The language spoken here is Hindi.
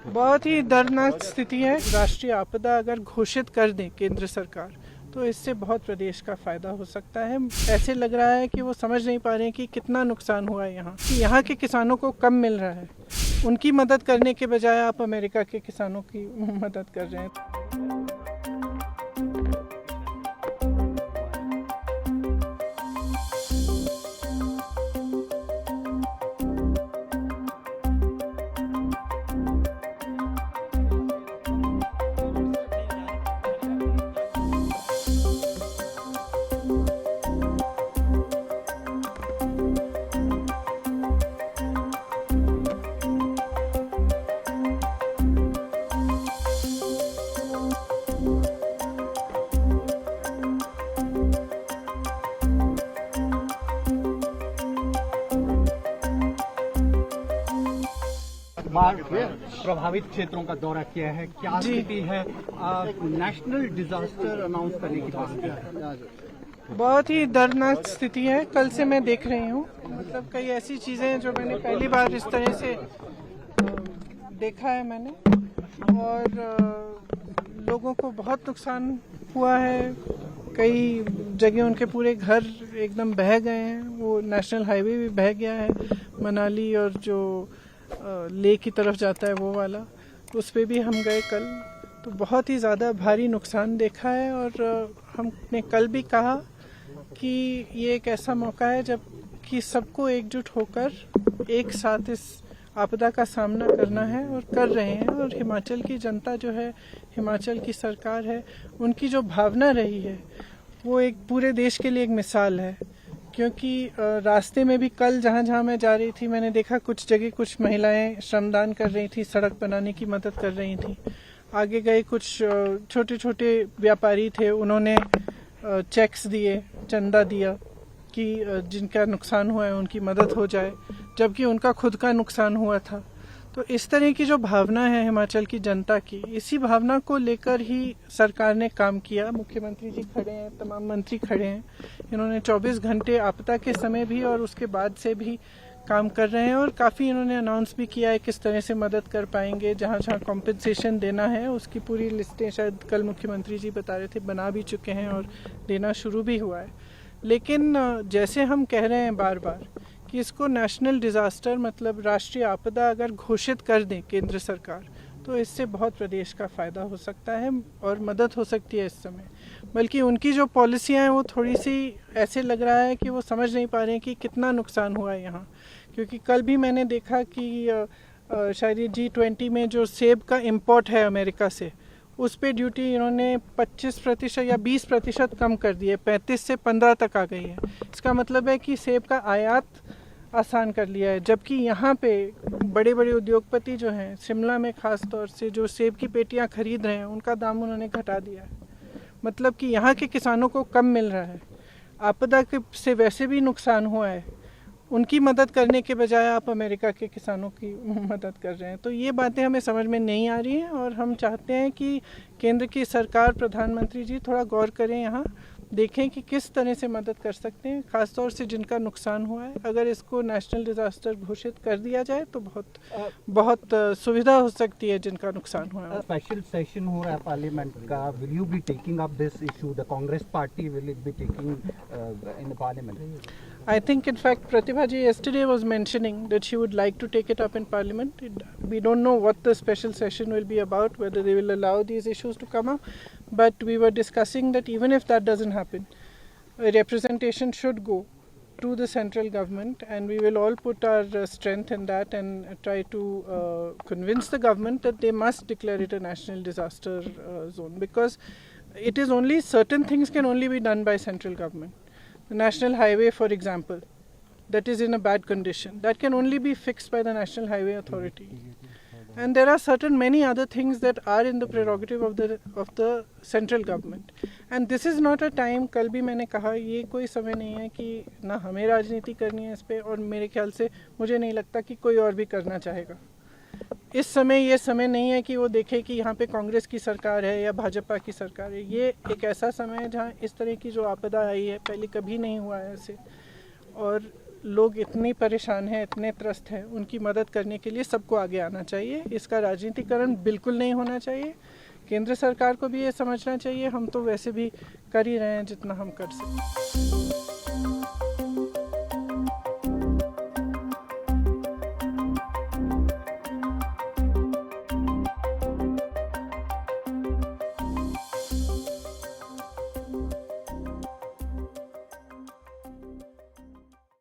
बहुत ही दर्दनाक स्थिति है। राष्ट्रीय आपदा अगर घोषित कर दे केंद्र सरकार तो इससे बहुत प्रदेश का फायदा हो सकता है। ऐसे लग रहा है कि वो समझ नहीं पा रहे हैं कि कितना नुकसान हुआ है यहाँ के किसानों को कम मिल रहा है। उनकी मदद करने के बजाय आप अमेरिका के किसानों की मदद कर रहे हैं। बाढ़ प्रभावित क्षेत्रों का दौरा किया है, क्या स्थिति है? नेशनल डिजास्टर अनाउंस करने की बात है। बहुत ही दर्दनाक स्थिति है। कल से मैं देख रही हूँ, मतलब कई ऐसी चीज़ें हैं जो मैंने पहली बार इस तरह से देखा है मैंने, और लोगों को बहुत नुकसान हुआ है। कई जगह उनके पूरे घर एकदम बह गए हैं। वो नेशनल हाईवे भी बह गया है, मनाली और जो लेह की तरफ जाता है वो वाला, उस पे भी हम गए कल। तो बहुत ही ज़्यादा भारी नुकसान देखा है, और हमने कल भी कहा कि ये एक ऐसा मौका है जब कि सबको एकजुट होकर एक साथ इस आपदा का सामना करना है, और कर रहे हैं। और हिमाचल की जनता जो है, हिमाचल की सरकार है, उनकी जो भावना रही है वो एक पूरे देश के लिए एक मिसाल है। क्योंकि रास्ते में भी कल जहाँ जहाँ मैं जा रही थी, मैंने देखा कुछ जगह कुछ महिलाएं श्रमदान कर रही थी, सड़क बनाने की मदद कर रही थी। आगे गए कुछ छोटे छोटे व्यापारी थे, उन्होंने चेक्स दिए, चंदा दिया कि जिनका नुकसान हुआ है उनकी मदद हो जाए, जबकि उनका खुद का नुकसान हुआ था। तो इस तरह की जो भावना है हिमाचल की जनता की, इसी भावना को लेकर ही सरकार ने काम किया। मुख्यमंत्री जी खड़े हैं, तमाम मंत्री खड़े हैं। इन्होंने 24 घंटे आपदा के समय भी और उसके बाद से भी काम कर रहे हैं, और काफ़ी इन्होंने अनाउंस भी किया है किस तरह से मदद कर पाएंगे। जहाँ जहाँ कॉम्पनसेशन देना है उसकी पूरी लिस्टें शायद कल मुख्यमंत्री जी बता रहे थे बना भी चुके हैं, और देना शुरू भी हुआ है। लेकिन जैसे हम कह रहे हैं बार बार कि इसको नेशनल डिज़ास्टर मतलब राष्ट्रीय आपदा अगर घोषित कर दें केंद्र सरकार, तो इससे बहुत प्रदेश का फ़ायदा हो सकता है और मदद हो सकती है इस समय। बल्कि उनकी जो पॉलिसियाँ हैं वो थोड़ी सी ऐसे लग रहा है कि वो समझ नहीं पा रहे हैं कि कितना नुकसान हुआ है यहाँ। क्योंकि कल भी मैंने देखा कि शायद G20 में जो सेब का इम्पोर्ट है अमेरिका से, उस पे ड्यूटी इन्होंने 25% या 20% कम कर दी है, 35 से 15 तक आ गई है। इसका मतलब है कि सेब का आयात आसान कर लिया है। जबकि यहाँ पे बड़े बड़े उद्योगपति जो हैं, शिमला में ख़ास तौर से जो सेब की पेटियाँ खरीद रहे हैं, उनका दाम उन्होंने घटा दिया है। मतलब कि यहाँ के किसानों को कम मिल रहा है। आपदा से वैसे भी नुकसान हुआ है, उनकी मदद करने के बजाय आप अमेरिका के किसानों की मदद कर रहे हैं। तो ये बातें हमें समझ में नहीं आ रही हैं, और हम चाहते हैं कि केंद्र की सरकार, प्रधानमंत्री जी थोड़ा गौर करें, यहाँ देखें कि किस तरह से मदद कर सकते हैं, ख़ासतौर से जिनका नुकसान हुआ है। अगर इसको नेशनल डिज़ास्टर घोषित कर दिया जाए तो बहुत सुविधा हो सकती है जिनका नुकसान हुआ है। स्पेशल सेशन हो रहा है पार्लियामेंट का, will you be taking up this issue? The Congress party will it be taking in the parliament? I think, in fact, Pratibha ji yesterday was mentioning that she would like to take it up in Parliament. We don't know what the special session will be about, whether they will allow these issues to come up. But we were discussing that even if that doesn't happen, a representation should go to the central government, and we will all put our strength in that and try to convince the government that they must declare it a national disaster zone, because it is only certain things can only be done by central government. The national highway, for example, that is in a bad condition, that can only be fixed by the National Highway Authority. And there are many other things that are in the prerogative of the central government. And this is not a time, कल भी मैंने कहा, ये कोई समय नहीं है कि ना हमें राजनीति करनी है इस पे, और मेरे ख्याल से मुझे नहीं लगता कि कोई और भी करना चाहेगा। इस समय ये समय नहीं है कि वो देखे कि यहाँ पे कांग्रेस की सरकार है या भाजपा की सरकार है। ये एक ऐसा समय है जहाँ इस तरह की जो आपदा आई है, पहले कभी नहीं हुआ है ऐसे, और लोग इतनी परेशान हैं, इतने त्रस्त हैं, उनकी मदद करने के लिए सबको आगे आना चाहिए। इसका राजनीतिकरण बिल्कुल नहीं होना चाहिए। केंद्र सरकार को भी ये समझना चाहिए, हम तो वैसे भी कर ही रहे हैं जितना हम कर सकते हैं।